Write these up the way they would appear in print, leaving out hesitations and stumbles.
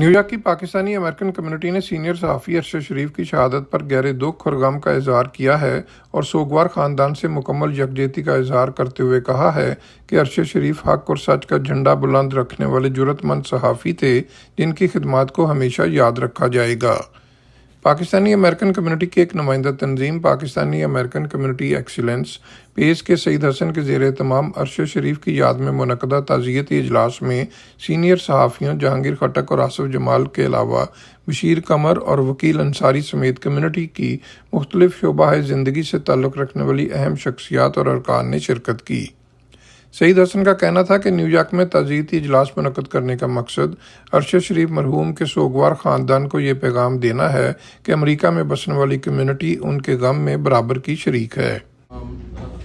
New York की Pakistani American community ने senior सहाफ़ी अरशद शरीफ की शहादत पर गहरे दुख और गम का इजहार किया है और सोगवार ख़ानदान से मुकम्मल यकजहती का इजहार करते हुए कहा है कि अरशद शरीफ हक़ और सच का झंडा बुलंद रखने वाले जुर्रतमंद सहाफ़ी थे जिनकी खिदमत को हमेशा याद रखा जाएगा। पाकिस्तानी अमेरिकन कम्युनिटी की एक नुमाइंदा तंजीम पाकिस्तानी अमेरिकन कम्युनिटी एक्सीलेंस पेश के सईद हसन के ज़ेर तमाम अरशद शरीफ की याद में मुनक़दा ताज़ियती इजलास में सीनियर सहाफ़ियों जहांगीर खट्टक और आसिफ जमाल के अलावा बशीर कमर और वकील अंसारी समेत कम्युनिटी की मुख्तलिफ शोबाए ज़िंदगी से ताल्लुक़ रखने वाली अहम शख्सियात और अरकान ने शिरकत की। सईद हसन का कहना था कि न्यूयॉर्क में ताज़ियती इजलास मुनक़द करने का मकसद अरशद शरीफ मरहूम के सोगवार ख़ानदान को ये पैगाम देना है कि अमेरिका में बसने वाली कम्युनिटी उनके गम में बराबर की शरीक है।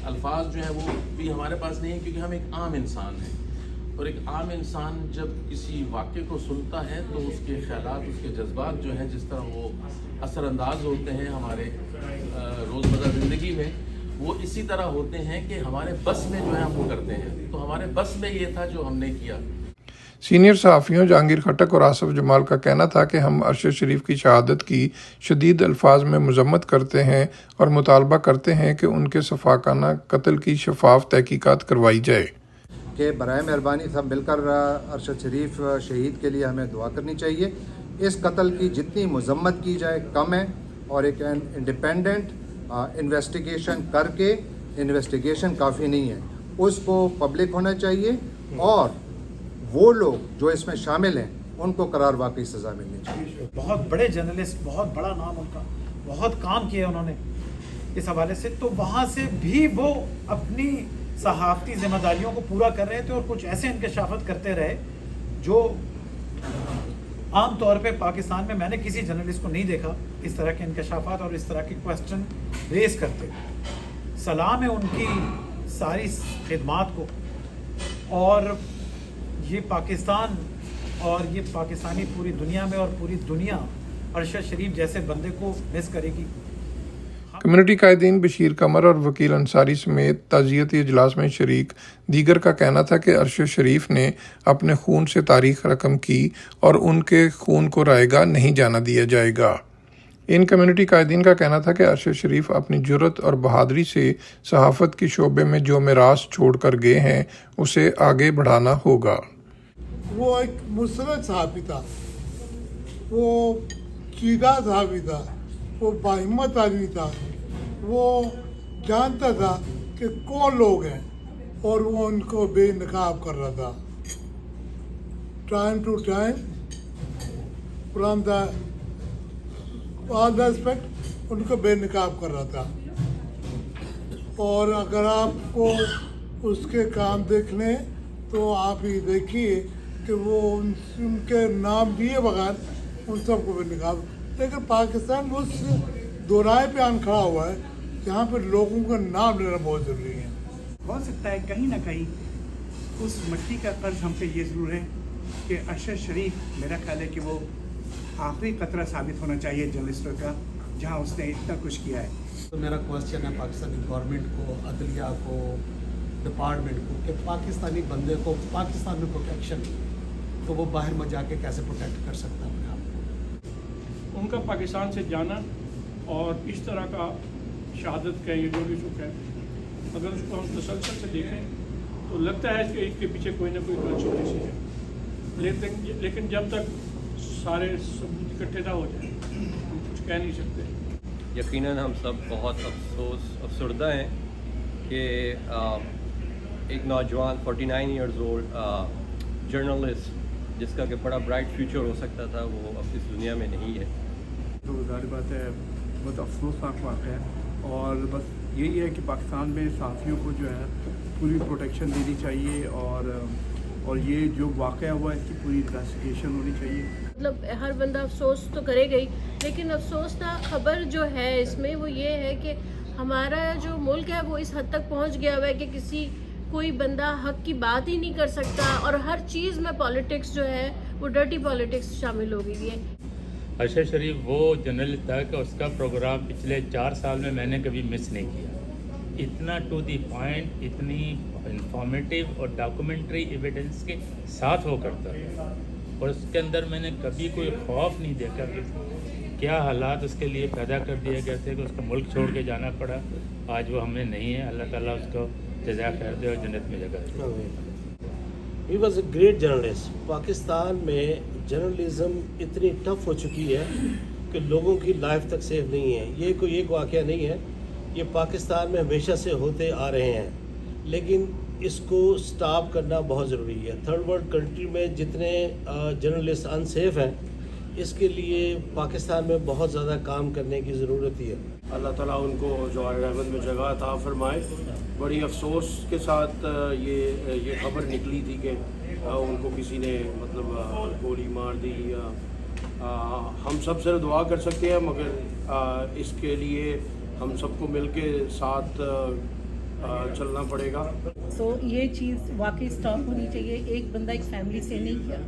अल्फाज जो है वो भी हमारे पास नहीं है क्योंकि हम एक आम इंसान हैं और एक आम इंसान जब किसी वाक़े को सुनता है तो उसके ख़यालात उसके जज्बात जो हैं जिस तरह वो असरअंदाज होते हैं हमारे रोज़मर्रा ज़िंदगी में वो इसी तरह होते हैं कि हमारे बस में जो है हम वो करते हैं। तो हमारे बस में ये था जो हमने किया। सीनियर सहाफ़ियों जहांगीर खट्टक और आसिफ जमाल का कहना था कि हम अरशद शरीफ की शहादत की शदीद अल्फाज में मज़म्मत करते हैं और मुतालबा करते हैं कि उनके सफ़ाकाना कत्ल की शफाफ तहकीकात करवाई जाए कि बराए मेहरबानी सब मिलकर अरशद शरीफ शहीद के लिए हमें दुआ करनी चाहिए। इस कत्ल की जितनी मज़म्मत की जाए कम है और एक इंडिपेंडेंट इन्वेस्टिगेशन करके इन्वेस्टिगेशन काफ़ी नहीं है, उसको पब्लिक होना चाहिए और वो लोग जो इसमें शामिल हैं उनको करार वाकई सज़ा मिलनी चाहिए। बहुत बड़े जर्नलिस्ट, बहुत बड़ा नाम उनका, बहुत काम किया उन्होंने इस हवाले से, तो वहाँ से भी वो अपनी सहाफ़ती जिम्मेदारियों को पूरा कर रहे थे और कुछ ऐसे इंकशाफत करते रहे जो आम तौर पे पाकिस्तान में मैंने किसी जर्नलिस्ट को नहीं देखा इस तरह के इंकशाफात और इस तरह के क्वेश्चन रेस करते। सलाम है उनकी सारी खिदमात को और ये पाकिस्तान और ये पाकिस्तानी पूरी दुनिया में और पूरी दुनिया अरशद शरीफ जैसे बंदे को मिस करेगी। कम्युनिटी कायदीन बशीर कमर और वकील अंसारी समेत ताज़ियती इजलास में शरीक दीगर का कहना था कि अरशद शरीफ ने अपने खून से तारीख रकम की और उनके खून को रायगा नहीं जाना दिया जाएगा। इन कम्युनिटी कायदीन का कहना था कि अरशद शरीफ अपनी जुर्रत और बहादुरी से सहाफ़त के शोबे में जो मिरास छोड़ कर गए हैं उसे आगे बढ़ाना होगा। वो एक मुसरत सहाफ़ी था, वो चीदा सहाफ़ी था, वो बाहिम्मत आदमी था, वो जानता था कि कौन लोग हैं और वो उनको बेनकाब कर रहा था। Time to time from the all aspect उनको बेनकाब कर रहा था। और अगर आपको उसके काम देखने तो आप ही देखिए कि वो उनके नाम लिए बगैर उन सबको बेनकाब। लेकिन पाकिस्तान उस दोराहे पे आन खड़ा हुआ है जहाँ पर लोगों का नाम लेना बहुत ज़रूरी है। हो सकता है कहीं ना कहीं उस मिट्टी का कर्ज हम पे ये ज़रूर है कि अरशद शरीफ, मेरा ख्याल है कि वो आखिरी कतरा साबित होना चाहिए जर्नलिस्टों का जहाँ उसने इतना कुछ किया है। तो मेरा क्वेश्चन है पाकिस्तानी गवर्नमेंट को, अदलिया को, डिपार्टमेंट को कि पाकिस्तानी बंदे को पाकिस्तान में प्रोटेक्शन तो वो बाहर में जाके कैसे प्रोटेक्ट कर सकता है अपने आप को। उनका पाकिस्तान से जाना और इस तरह का शहादत का ये जो भी सुख है, अगर उसको हम तसलसल से देखें तो लगता है कि इसके पीछे कोई ना कोई गलत सी है। लेकिन जब तक सारे सबूत इकट्ठे ना हो जाए हम कुछ कह नहीं सकते। यकीनन हम सब बहुत अफसरदा हैं कि एक नौजवान 49 ईयर्स ओल्ड जर्नलिस्ट जिसका कि बड़ा ब्राइट फ्यूचर हो सकता था वो अब इस दुनिया में नहीं है। तो ज़ाहिर बात है बहुत अफसोसनाक वाक़ है और बस यही है कि पाकिस्तान में सहाफ़ियों को जो है पूरी प्रोटेक्शन देनी चाहिए और ये जो वाक़या हुआ है इसकी पूरी इन्वेस्टिगेशन होनी चाहिए। मतलब हर बंदा अफसोस तो करेगा ही, लेकिन अफसोसनाक खबर जो है इसमें वो ये है कि हमारा जो मुल्क है वो इस हद तक पहुंच गया हुआ है कि कोई बंदा हक की बात ही नहीं कर सकता और हर चीज़ में पॉलिटिक्स जो है वो डर्टी पॉलिटिक्स शामिल हो गई है। अरशद शरीफ वो जर्नलिस्ट था कि उसका प्रोग्राम पिछले 4 साल में मैंने कभी मिस नहीं किया। इतना टू दी पॉइंट, इतनी इंफॉर्मेटिव और डॉक्यूमेंट्री एविडेंस के साथ वो करता था। और उसके अंदर मैंने कभी कोई खौफ नहीं देखा कि क्या हालात उसके लिए पैदा कर दिए गए थे कि उसको मुल्क छोड़ के जाना पड़ा। आज वो हमें नहीं है, अल्लाह ताला उसको जज़ा खैर दे और जन्नत में जगह दे। He was a great journalist. Pakistan में जर्नलिज़म इतनी टफ हो चुकी है कि लोगों की लाइफ तक सेफ नहीं है। ये कोई एक वाक़या नहीं है, ये पाकिस्तान में हमेशा से होते आ रहे हैं, लेकिन इसको स्टॉप करना बहुत ज़रूरी है। थर्ड वर्ल्ड कंट्री में जितने जर्नलिस्ट अनसेफ हैं, इसके लिए पाकिस्तान में बहुत ज़्यादा काम करने की ज़रूरत है। अल्लाह ताला उनको जवाहिर अहमद में जगह अता फरमाए। बड़ी अफसोस के साथ ये खबर निकली थी कि उनको किसी ने मतलब गोली मार दी। हम सब से दुआ कर सकते हैं, मगर इसके लिए हम सबको मिल के साथ चलना पड़ेगा। ये चीज़ वाकई स्टॉप होनी चाहिए। एक बंदा एक फैमिली से नहीं किया,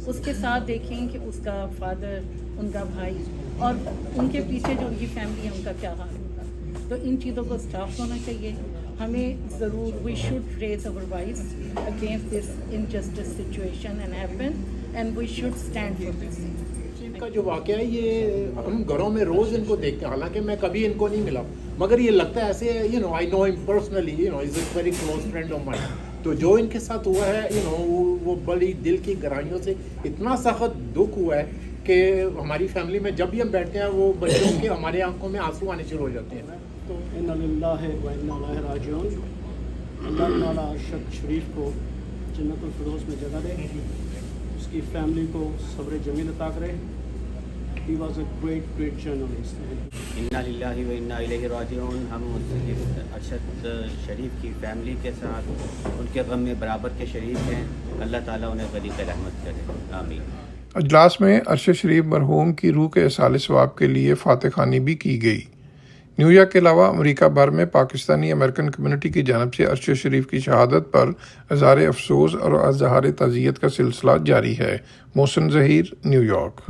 उसके साथ देखें कि उसका फादर, उनका भाई और उनके पीछे जो उनकी फैमिली है उनका क्या हाल होगा। तो इन चीज़ों को स्टॉप होना चाहिए। हमें ज़रूर we should raise our voice against this injustice situation and happen and we should stand for this. इनका जो वाक़या है ये हम घरों में रोज़ इनको देखते हैं, हालांकि मैं कभी इनको नहीं मिला, मगर ये लगता है ऐसे I know him personally, is a very close friend of mine. तो जो इनके साथ हुआ है वो बड़ी दिल की गहराइयों से इतना सख्त दुख हुआ है कि हमारी फैमिली में जब भी हम बैठते हैं वो बच्चों के हमारे आंखों में आंसू आने शुरू हो जाते हैं। तो इन्ना लिल्लाहि व इन्ना इलैहि राजिऊन। अल्लाह ताला अरशद शरीफ को जन्नतुल फिरदौस में जगह दे, उसकी फैमिली को सब्र जमील अता करे। He was a great journalist. इन्ना लिल्लाहि व इन्ना इलैहि राजिऊन। हम अरशद शरीफ की फैमिली के साथ उनके गम में बराबर के शरीक हैं। अल्लाह ताला उन्हें गलीक़ रहमत करे, आमीन। अजलास में अरशद शरीफ मरहूम की रूह के इसाले सवाब के लिए फातह खानी भी की गई। न्यूयॉर्क के अलावा अमेरिका भर में पाकिस्तानी अमेरिकन कम्युनिटी की जानब से अरशद शरीफ की शहादत पर इज़हार अफसोस और इज़हार ताज़ियत का सिलसिला जारी है। मोहसिन ज़हीर, न्यूयॉर्क।